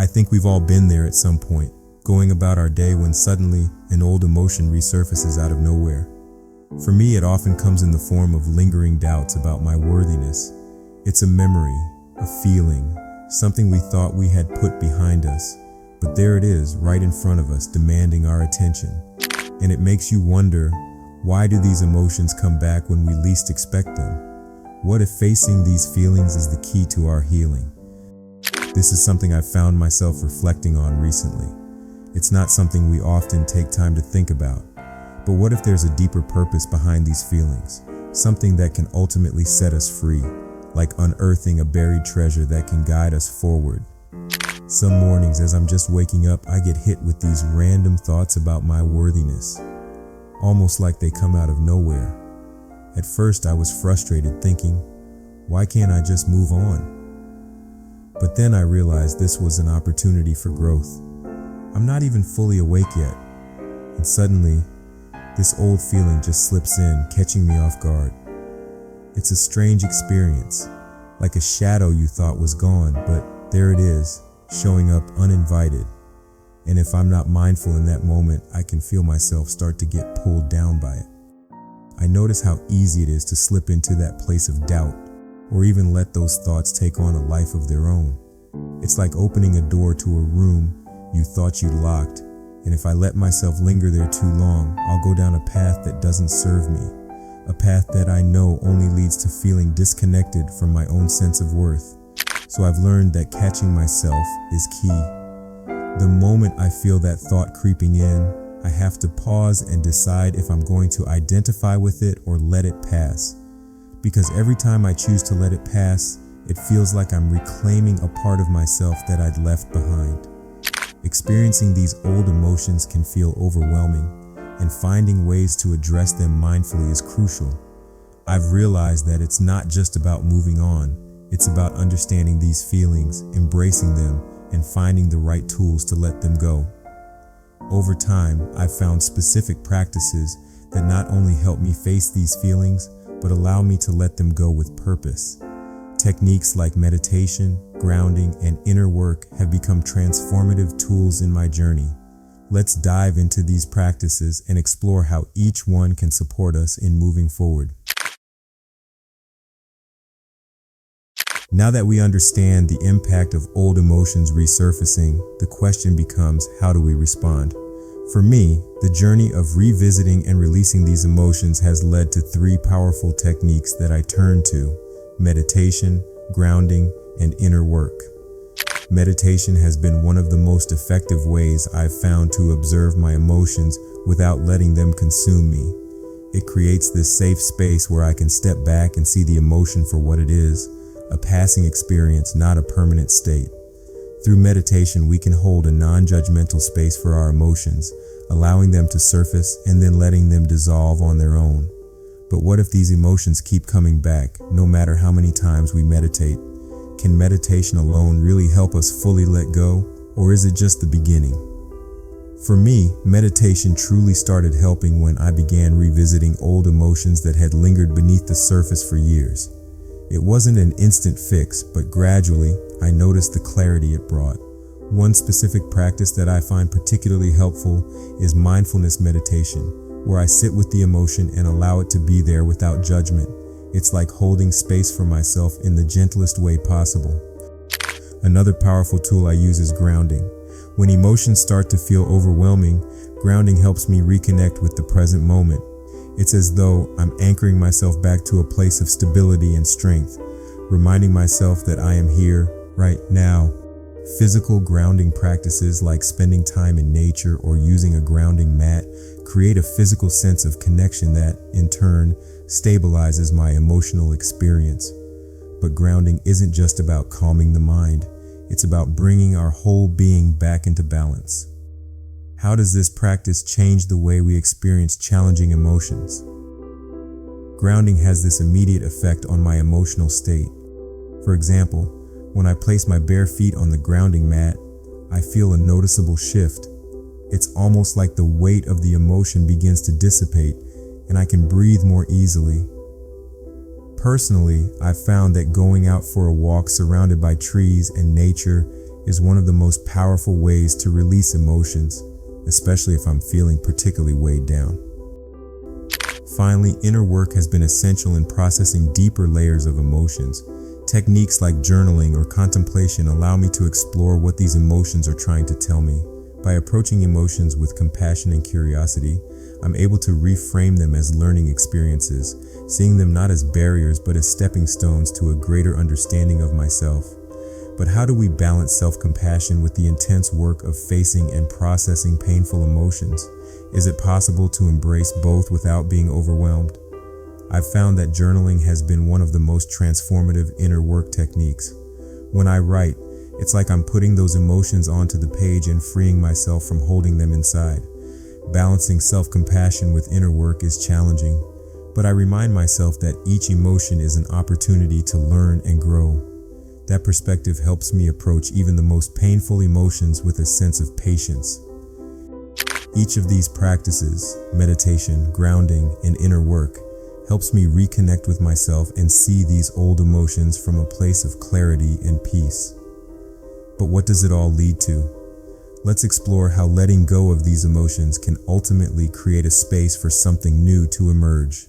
I think we've all been there at some point, going about our day when suddenly an old emotion resurfaces out of nowhere. For me, it often comes in the form of lingering doubts about my worthiness. It's a memory, a feeling, something we thought we had put behind us, but there it is, right in front of us, demanding our attention. And it makes you wonder, why do these emotions come back when we least expect them? What if facing these feelings is the key to our healing? This is something I've found myself reflecting on recently. It's not something we often take time to think about. But what if there's a deeper purpose behind these feelings? Something that can ultimately set us free, like unearthing a buried treasure that can guide us forward. Some mornings as I'm just waking up, I get hit with these random thoughts about my worthiness, almost like they come out of nowhere. At first I was frustrated, thinking, why can't I just move on? But then I realized this was an opportunity for growth. I'm not even fully awake yet, and suddenly, this old feeling just slips in, catching me off guard. It's a strange experience, like a shadow you thought was gone, but there it is, showing up uninvited. And if I'm not mindful in that moment, I can feel myself start to get pulled down by it. I notice how easy it is to slip into that place of doubt, or even let those thoughts take on a life of their own. It's like opening a door to a room you thought you'd locked, and if I let myself linger there too long, I'll go down a path that doesn't serve me, a path that I know only leads to feeling disconnected from my own sense of worth. So I've learned that catching myself is key. The moment I feel that thought creeping in, I have to pause and decide if I'm going to identify with it or let it pass. Because every time I choose to let it pass, it feels like I'm reclaiming a part of myself that I'd left behind. Experiencing these old emotions can feel overwhelming, and finding ways to address them mindfully is crucial. I've realized that it's not just about moving on, it's about understanding these feelings, embracing them, and finding the right tools to let them go. Over time, I've found specific practices that not only help me face these feelings, but allow me to let them go with purpose. Techniques like meditation, grounding, and inner work have become transformative tools in my journey. Let's dive into these practices and explore how each one can support us in moving forward. Now that we understand the impact of old emotions resurfacing, the question becomes, how do we respond? For me, the journey of revisiting and releasing these emotions has led to 3 powerful techniques that I turn to: meditation, grounding, and inner work. Meditation has been one of the most effective ways I've found to observe my emotions without letting them consume me. It creates this safe space where I can step back and see the emotion for what it is, a passing experience, not a permanent state. Through meditation, we can hold a non-judgmental space for our emotions, allowing them to surface and then letting them dissolve on their own. But what if these emotions keep coming back, no matter how many times we meditate? Can meditation alone really help us fully let go, or is it just the beginning? For me, meditation truly started helping when I began revisiting old emotions that had lingered beneath the surface for years. It wasn't an instant fix, but gradually, I noticed the clarity it brought. One specific practice that I find particularly helpful is mindfulness meditation, where I sit with the emotion and allow it to be there without judgment. It's like holding space for myself in the gentlest way possible. Another powerful tool I use is grounding. When emotions start to feel overwhelming, grounding helps me reconnect with the present moment. It's as though I'm anchoring myself back to a place of stability and strength, reminding myself that I am here, right now. Physical grounding practices like spending time in nature or using a grounding mat create a physical sense of connection that, in turn, stabilizes my emotional experience. But grounding isn't just about calming the mind, it's about bringing our whole being back into balance. How does this practice change the way we experience challenging emotions? Grounding has this immediate effect on my emotional state. For example, when I place my bare feet on the grounding mat, I feel a noticeable shift. It's almost like the weight of the emotion begins to dissipate, and I can breathe more easily. Personally, I've found that going out for a walk surrounded by trees and nature is one of the most powerful ways to release emotions, especially if I'm feeling particularly weighed down. Finally, inner work has been essential in processing deeper layers of emotions. Techniques like journaling or contemplation allow me to explore what these emotions are trying to tell me. By approaching emotions with compassion and curiosity, I'm able to reframe them as learning experiences, seeing them not as barriers but as stepping stones to a greater understanding of myself. But how do we balance self-compassion with the intense work of facing and processing painful emotions? Is it possible to embrace both without being overwhelmed? I've found that journaling has been one of the most transformative inner work techniques. When I write, it's like I'm putting those emotions onto the page and freeing myself from holding them inside. Balancing self-compassion with inner work is challenging, but I remind myself that each emotion is an opportunity to learn and grow. That perspective helps me approach even the most painful emotions with a sense of patience. Each of these practices, meditation, grounding, and inner work, helps me reconnect with myself and see these old emotions from a place of clarity and peace. But what does it all lead to? Let's explore how letting go of these emotions can ultimately create a space for something new to emerge.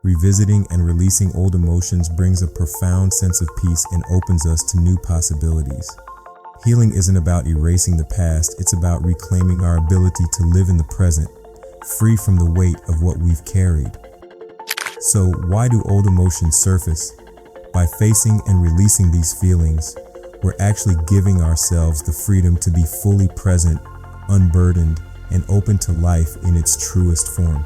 Revisiting and releasing old emotions brings a profound sense of peace and opens us to new possibilities. Healing isn't about erasing the past, it's about reclaiming our ability to live in the present, free from the weight of what we've carried. So, why do old emotions surface? By facing and releasing these feelings, we're actually giving ourselves the freedom to be fully present, unburdened, and open to life in its truest form.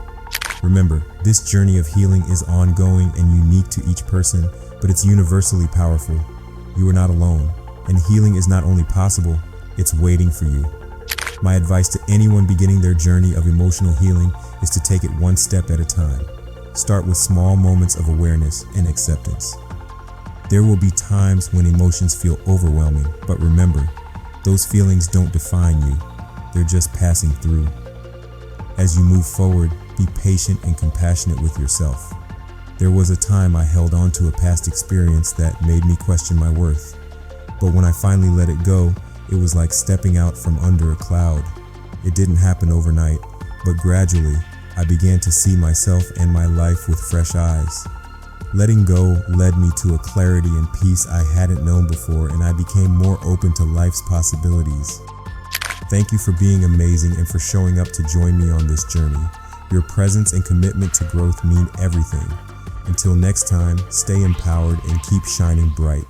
Remember, this journey of healing is ongoing and unique to each person, but it's universally powerful. You are not alone, and healing is not only possible, it's waiting for you. My advice to anyone beginning their journey of emotional healing is to take it one step at a time. Start with small moments of awareness and acceptance. There will be times when emotions feel overwhelming, but remember, those feelings don't define you. They're just passing through. As you move forward, be patient and compassionate with yourself. There was a time I held on to a past experience that made me question my worth. But when I finally let it go, it was like stepping out from under a cloud. It didn't happen overnight, but gradually, I began to see myself and my life with fresh eyes. Letting go led me to a clarity and peace I hadn't known before, and I became more open to life's possibilities. Thank you for being amazing and for showing up to join me on this journey. Your presence and commitment to growth mean everything. Until next time, stay empowered and keep shining bright.